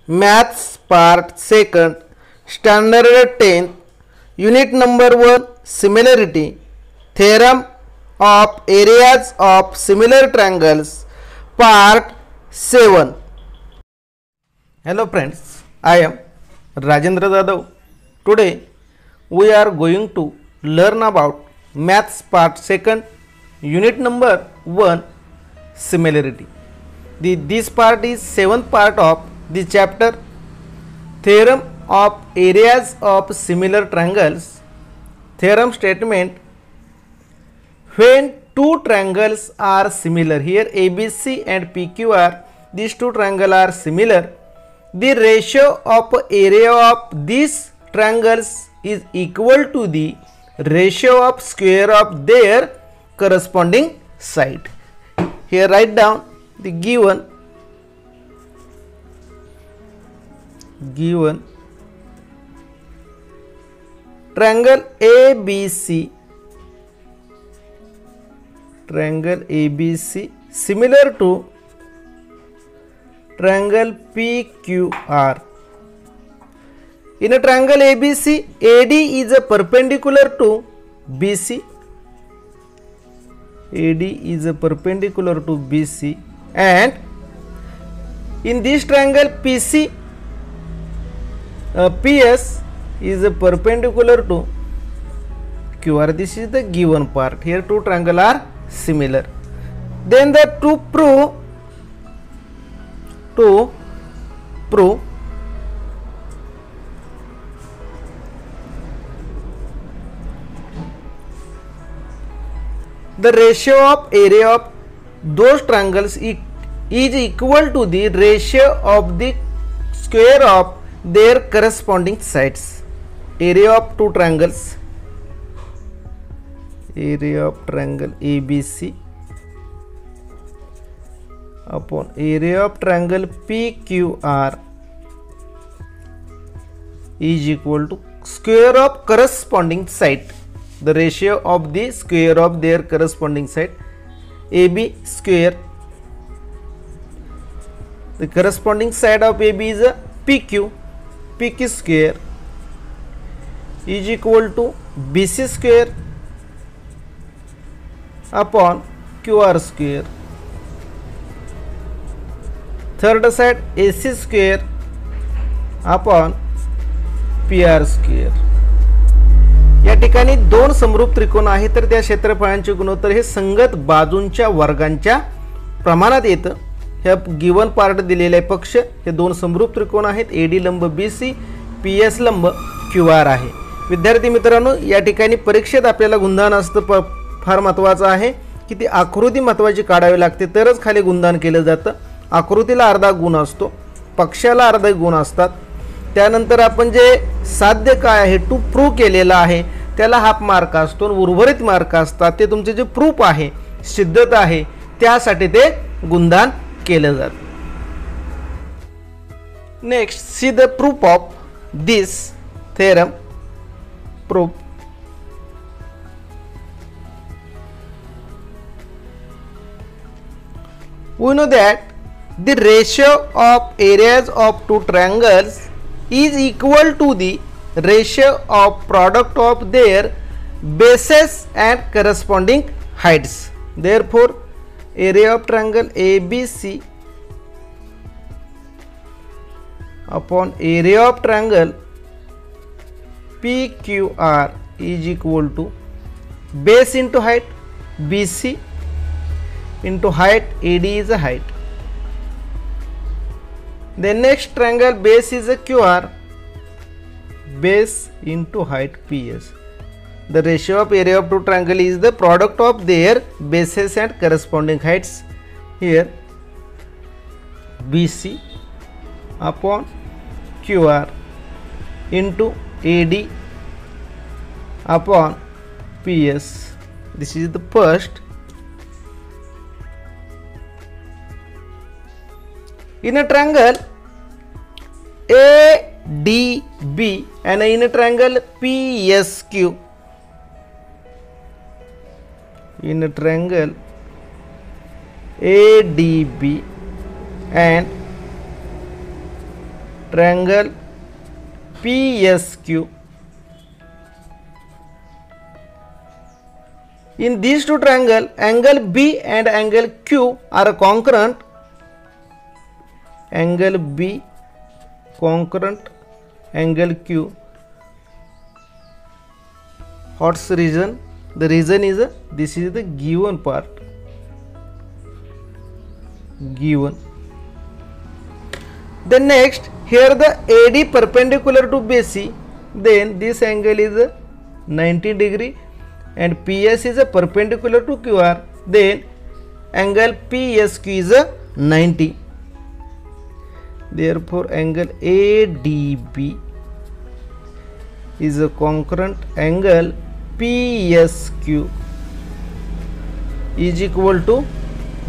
Maths Part 2nd, Standard 10th, Unit number 1, Similarity, Theorem of Areas of Similar Triangles, Part 7. Hello friends, I am Rajendra Jadhav. Today we are going to learn about Maths Part 2nd, Unit number 1, Similarity. This part is 7th part of the chapter Theorem of Areas of Similar Triangles. Theorem statement: when two triangles are similar, here ABC and PQR, these two triangles are similar, the ratio of area of these triangles is equal to the ratio of square of their corresponding side. Here write down the given triangle ABC similar to triangle PQR. In a triangle ABC, AD is a perpendicular to BC. AD is a perpendicular to BC, and in this triangle PS is a perpendicular to QR. This is the given part. Here two triangles are similar. Then to prove the ratio of area of those triangles is equal to the ratio of the square of their corresponding sides. Area of two triangles, area of triangle ABC upon area of triangle PQR is equal to square of corresponding side. The ratio of the square of their corresponding side, AB square. The corresponding side of AB is a PQ. PQ square is equal to BC square upon QR square. Third side AC square upon PR square. या ठिकाणी दोन समरूप त्रिकोण आहे, तर त्या क्षेत्रफळांचे गुणोत्तर हे संगत बाजूंच्या वर्गांच्या प्रमाणात येतं. ह्या गिवन पार्ट दिलेले आहे पक्ष हे दोन समरूप त्रिकोण आहेत. एडी लंब BC, PS लंब QR आहे. विद्यार्थी मित्रांनो, या ठिकाणी परीक्षेत आपल्याला गुणधन असतं फार महत्त्वाचं आहे की ती आकृती महत्त्वाची काढावी लागते तरच खाली गुणधन केलं जातं. आकृतीला अर्धा गुण असतो, पक्षाला अर्धे गुण असतात. त्यानंतर आपण जे साध्य काय आहे टू प्रूव्ह केलेला आहे त्याला हाफ मार्क असतो, उर्वरित मार्क असतात ते तुमचे जे प्रूफ आहे, सिद्धता आहे, त्यासाठी ते गुणधन केलं जातं. Next see the proof of this theorem. Proof: we know that the ratio of areas of two triangles is equal to the ratio of product of their bases and corresponding heights. Therefore, area of triangle ABC upon area of triangle PQR is equal to base into height BC into height AD is a height. The next triangle base is a QR, base into height PS. The ratio of area of two triangle is the product of their bases and corresponding heights. Here BC upon QR into AD upon PS. This is the first. In a triangle ADB and in a triangle PSQ, in a triangle ADB and triangle PSQ. In these two triangles, angle B and angle Q are congruent. Angle B congruent angle Q. What's the reason? The reason is this is the given part. Given. Then next, here the AD perpendicular to BC, then this angle is 90 degree and PS is a perpendicular to QR, then angle PSQ is 90. Therefore, angle ADB is a congruent angle PSQ is equal to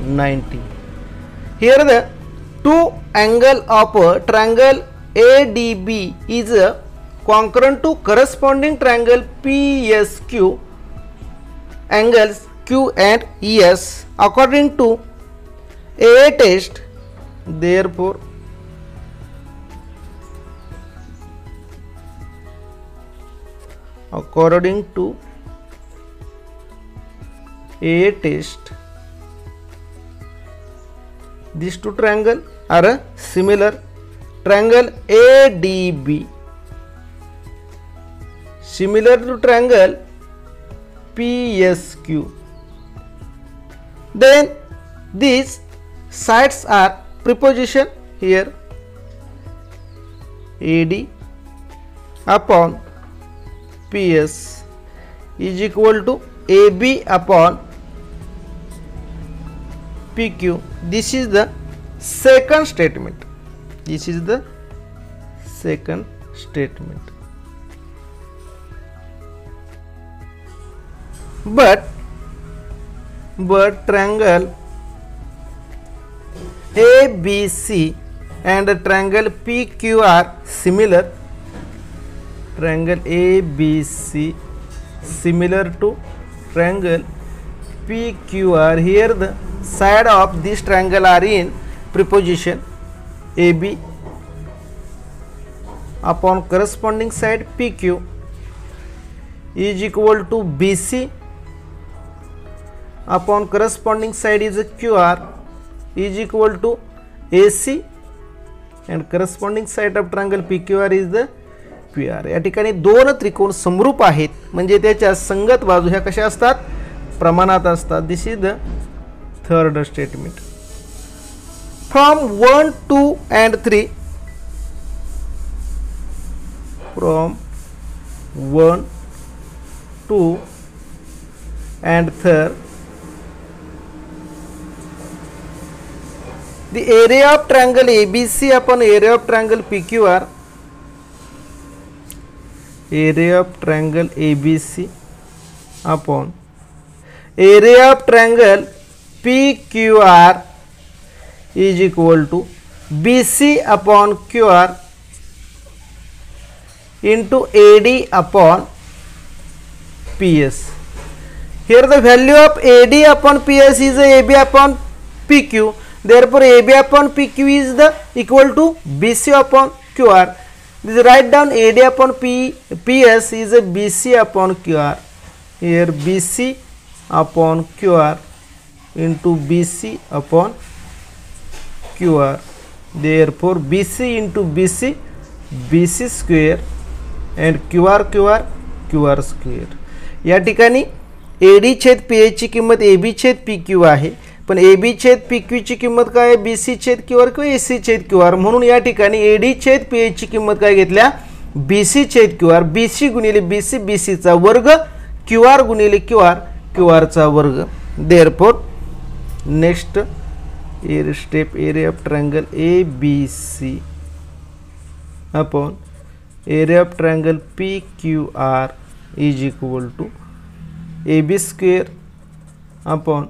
90. Here the two angle of triangle ADB is congruent to corresponding triangle PSQ angles Q and ES according to AA test. Therefore, according to AA test, these two triangles are similar. Triangle ADB similar to triangle PSQ. Then these sides are preposition here. AD upon PS is equal to AB upon PQ. This is the second statement. This is the second statement. But triangle ABC and triangle PQ are similar. Triangle ABC similar to triangle PQR. Here the side of this triangle are in preposition AB upon corresponding side PQ is equal to BC upon corresponding side is QR is equal to AC and corresponding side of triangle PQR is the PR. या ठिकाणी दोन त्रिकोण समरूप आहेत म्हणजे त्याच्या संगत बाजू ह्या कशा असतात, प्रमाणात असतात. This is the third statement. From 1, 2 and 3, from 1, 2 and 3, the area of triangle ABC upon area of triangle PQR, area of triangle ABC upon area of triangle PQR is equal to BC upon QR into AD upon PS. Here the value of AD upon PS is AB upon PQ. Therefore, AB upon PQ is the equal to BC upon QR. This write down AD upon PS is a BC upon QR. Here BC upon QR into BC upon QR. Therefore, BC into BC, BC square and QR square. या ठिकाणी AD छेद PH ची किंमत AB छेद PQ आहे, पण AB छेद PQ ची किंमत काय आहे, BC छेद QR किंवा AC छेद QR. म्हणून या ठिकाणी AD छेद PH ची किंमत काय घेतल्या, BC छेद QR. BC गुणिले BC, BC चा वर्ग, QR गुणिले QR, QR चा वर्ग. Therefore, next step, area of triangle ABC upon area of triangle PQR is equal to AB square upon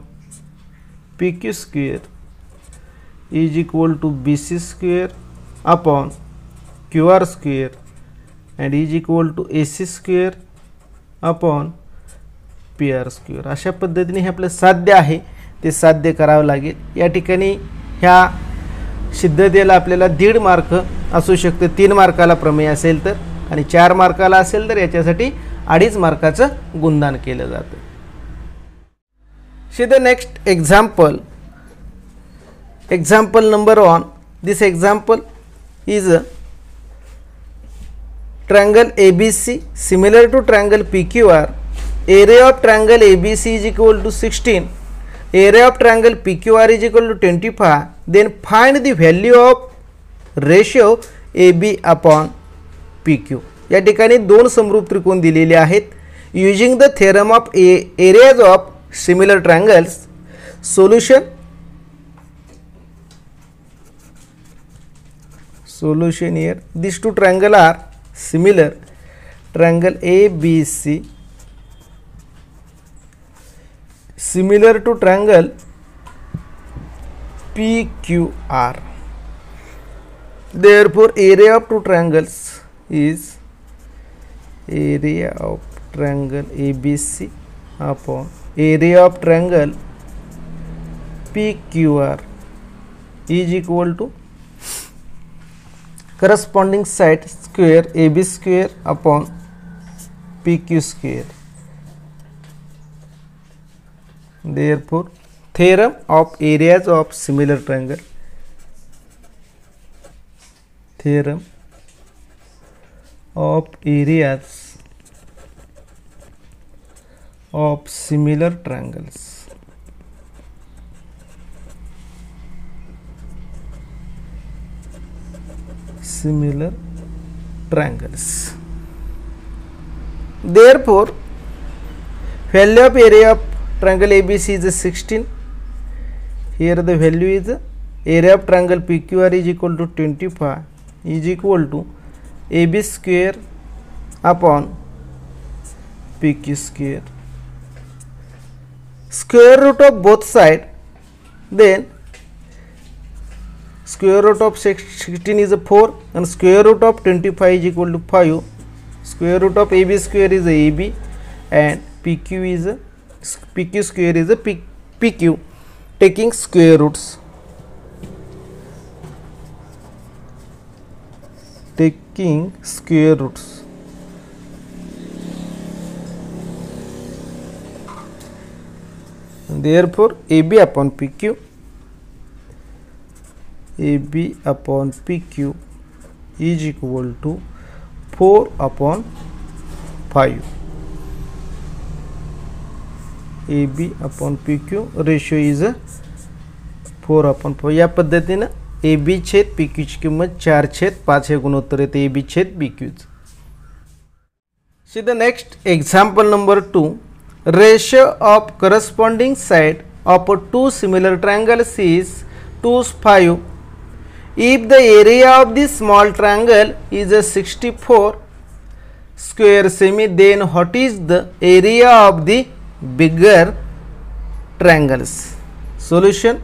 PQ square is equal to BC square upon QR square and is equal to AC square upon PR square. अशा पद्धतीने हे आपलं साध्य आहे, ते साध्य करावं लागेल. या ठिकाणी ह्या सिद्धतेला आपल्याला 1.5 मार्क असू शकते. 3 मार्काला प्रमेय असेल तर, आणि 4 मार्काला असेल तर याच्यासाठी 2.5 मार्काचं गुणदान केलं जातं. See the next example. Example number 1. This example is a triangle ABC similar to triangle PQR. Area of triangle ABC is equal to 16. Area of triangle PQR is equal to 25. Then find the value of ratio AB upon PQ. या ठिकाणी दोन समरूप त्रिकोण दिलेले आहेत. Using the theorem of areas of similar triangles. Solution here. These two triangles are similar. Triangle ABC similar to triangle PQR. Therefore, area of two triangles is area of triangle ABC upon area of triangle PQR is equal to corresponding side square AB square upon PQ square. Therefore, theorem of areas of similar triangle. Theorem of areas of similar triangles. Similar triangles. Therefore, value of area of triangle ABC is 16. Here the value is area of triangle PQR is equal to 25 is equal to AB square upon PQ square. Square root of both side, then square root of 16 is 4 and square root of 25 is equal to 5. Square root of AB square is AB and PQ square is a PQ. Taking square roots. Taking square roots. Therefore, AB upon PQ is equal to 4 upon 5. AB upon PQ ratio is 4 upon 5. या पद्धतीने AB छेद PQ ची किंमत 4/5 हे गुणोत्तर येते AB छेद PQ. See the next example number 2. Ratio of corresponding side of two similar triangles is 2:5. If the area of the small triangle is a 64 square semi, then what is the area of the bigger triangles? Solution.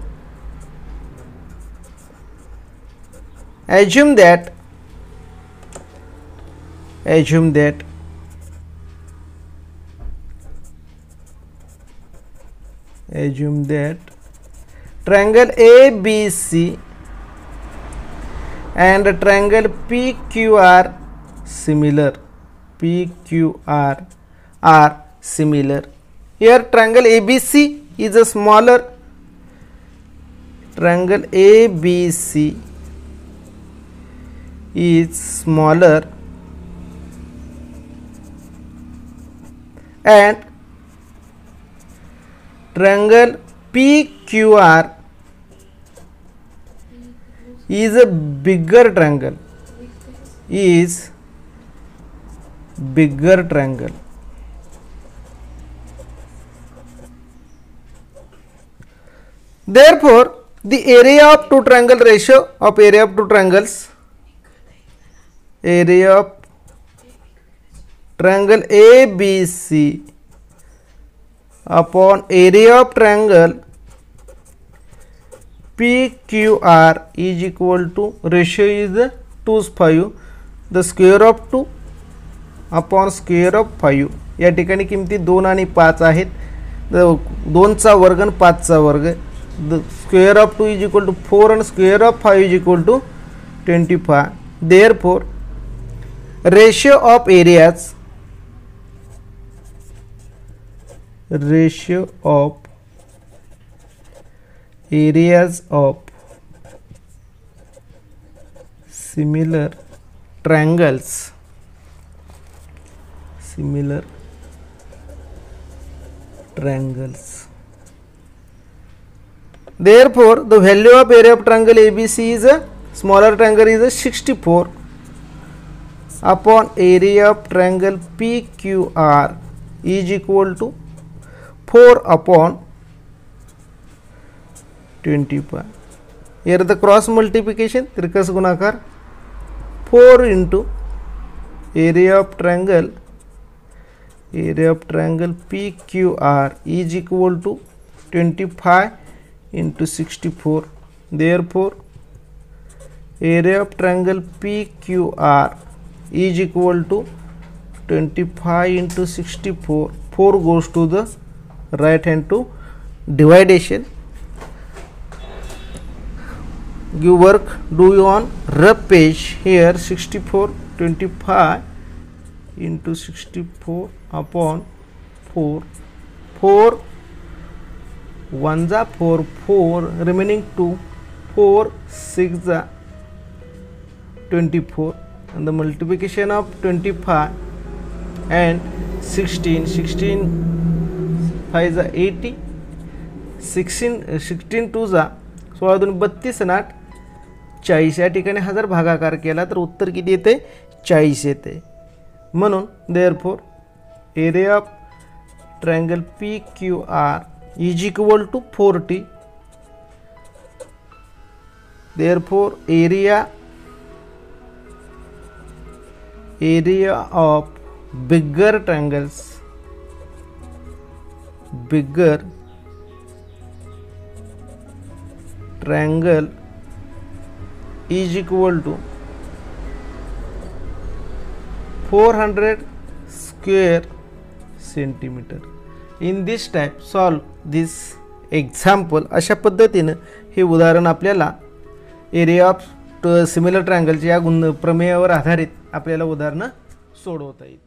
Assume that triangle ABC and triangle PQR are similar. Here triangle ABC is a smaller. Triangle ABC is smaller and triangle PQR is a bigger triangle. Therefore, the area of two triangle ratio of area of two triangles, area of triangle ABC upon area of triangle PQR is equal to ratio is 2:5. The square of 2 upon square of 5. या ठिकाणी किमती 2 आणि 5 आहेत. 2 चा वर्ग आणि 5 चा वर्ग. The square of 2 is equal to 4 and square of 5 is equal to 25. Therefore, ratio of areas of similar triangles Therefore, the value of area of triangle ABC is a smaller triangle is a 64 upon area of triangle PQR is equal to 4 upon 25. Here the cross multiplication, त्रिकस गुणाकार 4 into area of triangle PQR is equal to 25 into 64. Therefore, area of triangle PQR is equal to 25 into 64. 4 goes to the right hand to dividation. Give work, do you on rough page. Here 64, 25 into 64 upon 4. 4 1 जा 4, 4 remaining 2, 4 6 जा 24, and the multiplication of 25 and 16 5 जा 80, 16 2 जा 16 2 32 आणि 8 40. या ठिकाणी 1000 भागाकार केला तर उत्तर किती येते 40 येते. म्हणून therefore area of triangle PQR is equal to 40. Therefore area of bigger triangle is equal to 400 square centimeter. In this type solve this example. अशा पद्धतीने हे उदाहरण आपल्याला एरिया ऑफ सिमिलर ट्रायंगलच्या या प्रमेयावर आधारित आपल्याला उदाहरण सोडवता येईल.